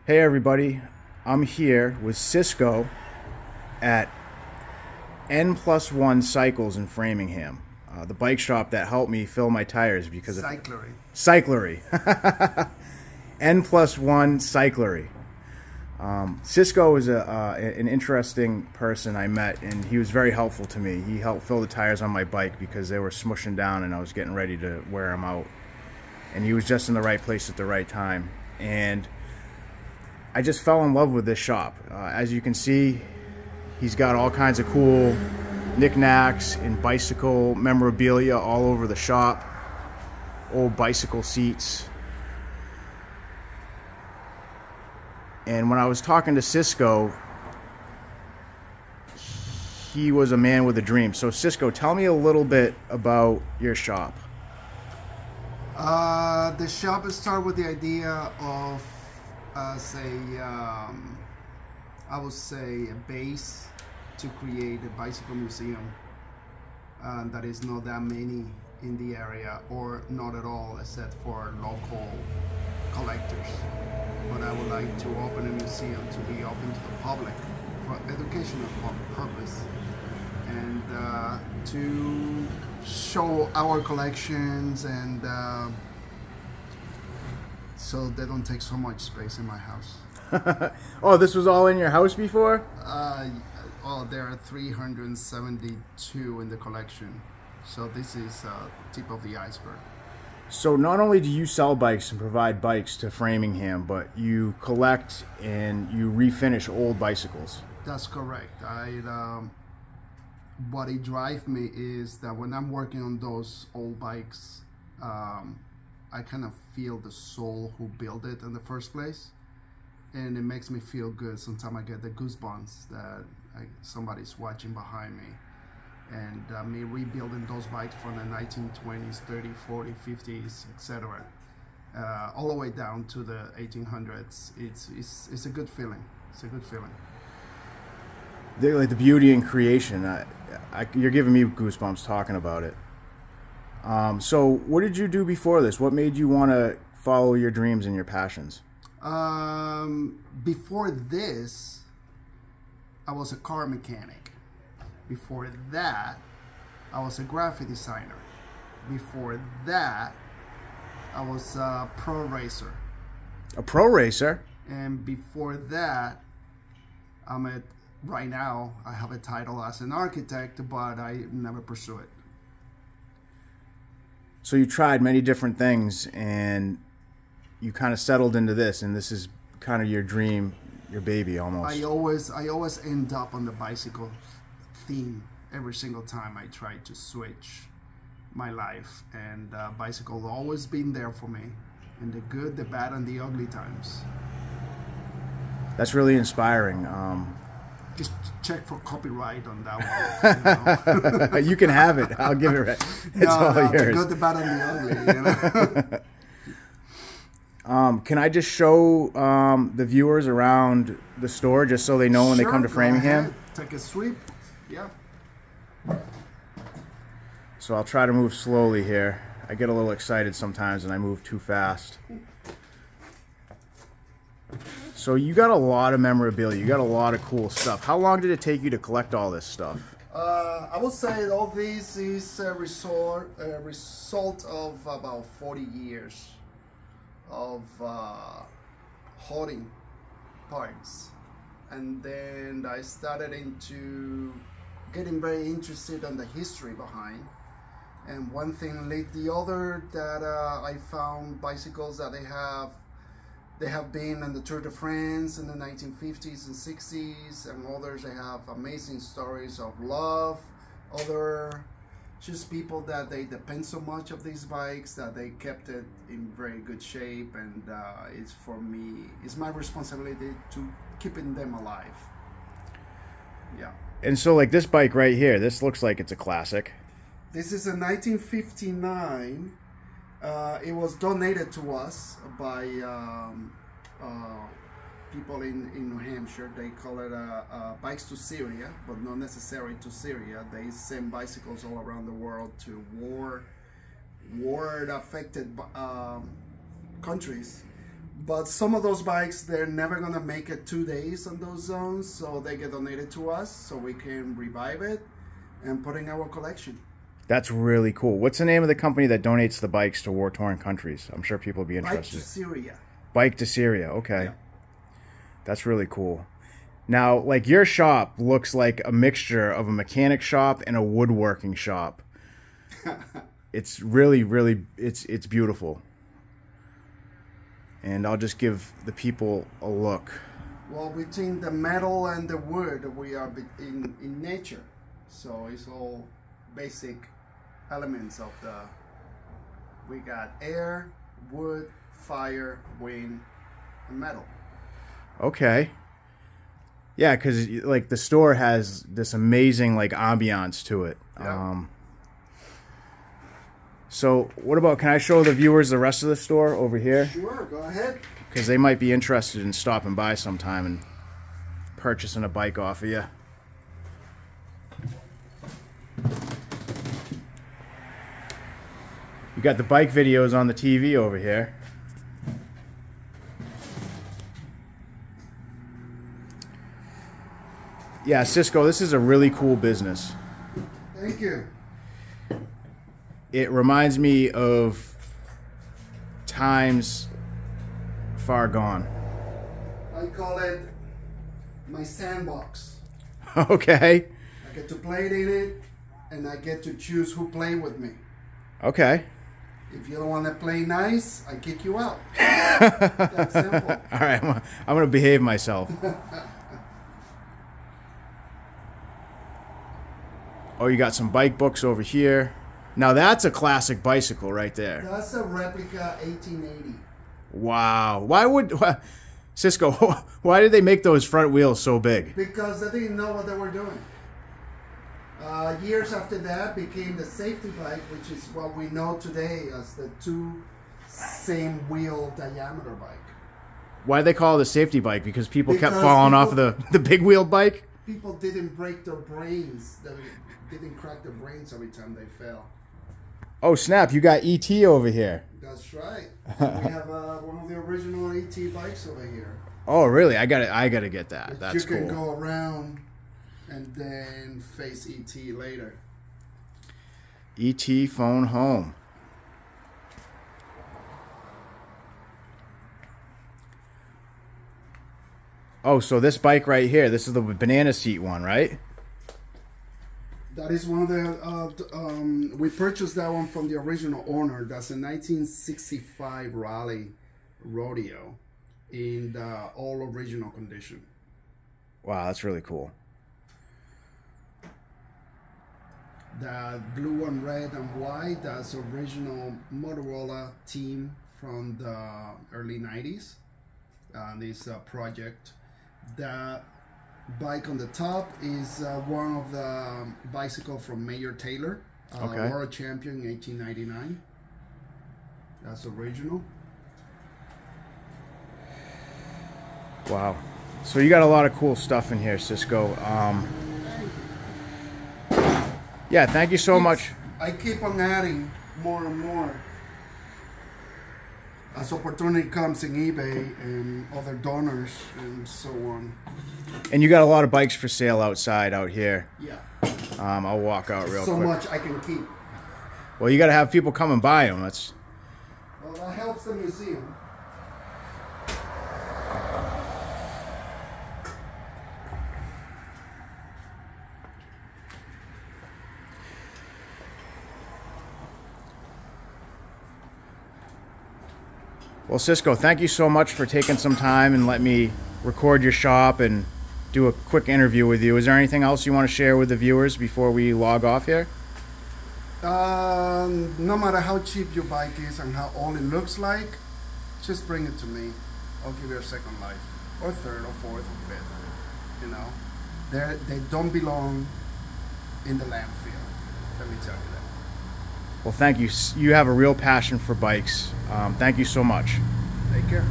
Hey everybody, I'm here with Cisco at N+1 Cycles in Framingham, the bike shop that helped me fill my tires because of Cyclery. N+1 Cyclery. Cisco is an interesting person I met, and he was very helpful to me. He helped fill the tires on my bike because they were smushing down and I was getting ready to wear them out. And he was just in the right place at the right time. And I just fell in love with this shop. As you can see, he's got all kinds of cool knickknacks and bicycle memorabilia all over the shop. Old bicycle seats. And when I was talking to Cisco, he was a man with a dream. So Cisco, tell me a little bit about your shop. The shop started with the idea of I would say a base to create a bicycle museum. That is not that many in the area, or not at all, except for local collectors. But I would like to open a museum to be open to the public for educational purpose, and to show our collections, and so they don't take so much space in my house. Oh, this was all in your house before? There are 372 in the collection, so this is tip of the iceberg. So not only do you sell bikes and provide bikes to Framingham, but you collect and you refinish old bicycles. That's correct. What it drives me is that when I'm working on those old bikes, I kind of feel the soul who built it in the first place, and it makes me feel good. Sometimes I get the goosebumps that somebody's watching behind me, and me rebuilding those bikes from the 1920s, 30s, 40s, 50s, etc., all the way down to the 1800s. It's a good feeling. It's a good feeling. Like the beauty and creation. You're giving me goosebumps talking about it. So what did you do before this? What made you want to follow your dreams and your passions? Before this, I was a car mechanic. Before that, I was a graphic designer. Before that, I was a pro racer. A pro racer? And before that, right now, I have a title as an architect, but I never pursue it. So you tried many different things, and you kind of settled into this, and this is kind of your dream, your baby almost. I always end up on the bicycle theme every single time I try to switch my life, and bicycle always been there for me, in the good, the bad, and the ugly times. That's really inspiring. Just check for copyright on that one. You know? You can have it. I'll give it right. It's all yours. The good, the bad, and the ugly. You know? Can I just show the viewers around the store just so they know when they come to Framingham? Take a sweep. Yeah. So I'll try to move slowly here. I get a little excited sometimes and I move too fast. So you got a lot of memorabilia. You got a lot of cool stuff. How long did it take you to collect all this stuff? I would say all this is a result of about 40 years of holding parts, and then I started into getting very interested in the history behind, and one thing led the other, that I found bicycles that they have been in the Tour de France in the 1950s and 60s, and others they have amazing stories of love, other just people that they depend so much of these bikes that they kept it in very good shape, and it's my responsibility to keeping them alive. Yeah. And so like this bike right here, this looks like it's a classic. This is a 1959. It was donated to us by people in New Hampshire. They call it bikes to Syria, but not necessarily to Syria. They send bicycles all around the world to war-affected countries But some of those bikes, they're never gonna make it 2 days on those zones, so they get donated to us so we can revive it and put in our collection. That's really cool. What's the name of the company that donates the bikes to war-torn countries? I'm sure people will be interested. Bike to Syria. Bike to Syria, okay. Yeah. That's really cool. Now, like, your shop looks like a mixture of a mechanic shop and a woodworking shop. It's really, really, it's beautiful. And I'll just give the people a look. Well, between the metal and the wood, we are in nature. So it's all basic elements of the... We got air, wood, fire, wind, and metal. Okay. Yeah, because like the store has this amazing like ambiance to it. Yeah. So what about, can I show the viewers the rest of the store over here? Sure, go ahead. Because they might be interested in stopping by sometime and purchasing a bike off of you. You got the bike videos on the TV over here. Yeah, Cisco, this is a really cool business. Thank you. It reminds me of times far gone. I call it my sandbox. Okay. I get to play in it, and I get to choose who play with me. Okay. If you don't want to play nice, I kick you out. That's simple. All right, I'm going to behave myself. Oh, you got some bike books over here. Now that's a classic bicycle right there. That's a replica 1880. Wow. Cisco, why did they make those front wheels so big? Because they didn't know what they were doing. Years after that became the safety bike, which is what we know today as the two same wheel diameter bike. Why do they call it a safety bike? Because people kept falling off of the big wheel bike? People didn't break their brains. They didn't crack their brains every time they fell. Oh snap, you got ET over here. That's right. We have one of the original ET bikes over here. Oh really? I gotta get that. That's cool. You can go around and then face ET later. ET phone home. Oh, so this bike right here, this is the banana seat one, right? That is one of the, we purchased that one from the original owner. That's a 1965 Raleigh Rodeo in the all original condition. Wow, that's really cool. The blue and red and white, that's original Motorola team from the early 90s. This project. The bike on the top is one of the bicycle from Mayor Taylor, okay. World champion in 1899. That's original. Wow. So you got a lot of cool stuff in here, Cisco. Yeah, thank you so much. I keep on adding more and more as opportunity comes in eBay and other donors and so on. And you got a lot of bikes for sale outside out here. Yeah. I'll walk out real quick. So much I can keep. Well, you got to have people come and buy them. That's. Well, that helps the museum. Well, Cisco, thank you so much for taking some time and let me record your shop and do a quick interview with you. Is there anything else you want to share with the viewers before we log off here? No matter how cheap your bike is and how old it looks like, just bring it to me. I'll give you a second life, or third, or fourth, or fifth. You know, they don't belong in the landfill. Let me tell you that. Well, thank you. You have a real passion for bikes. Thank you so much. Take care.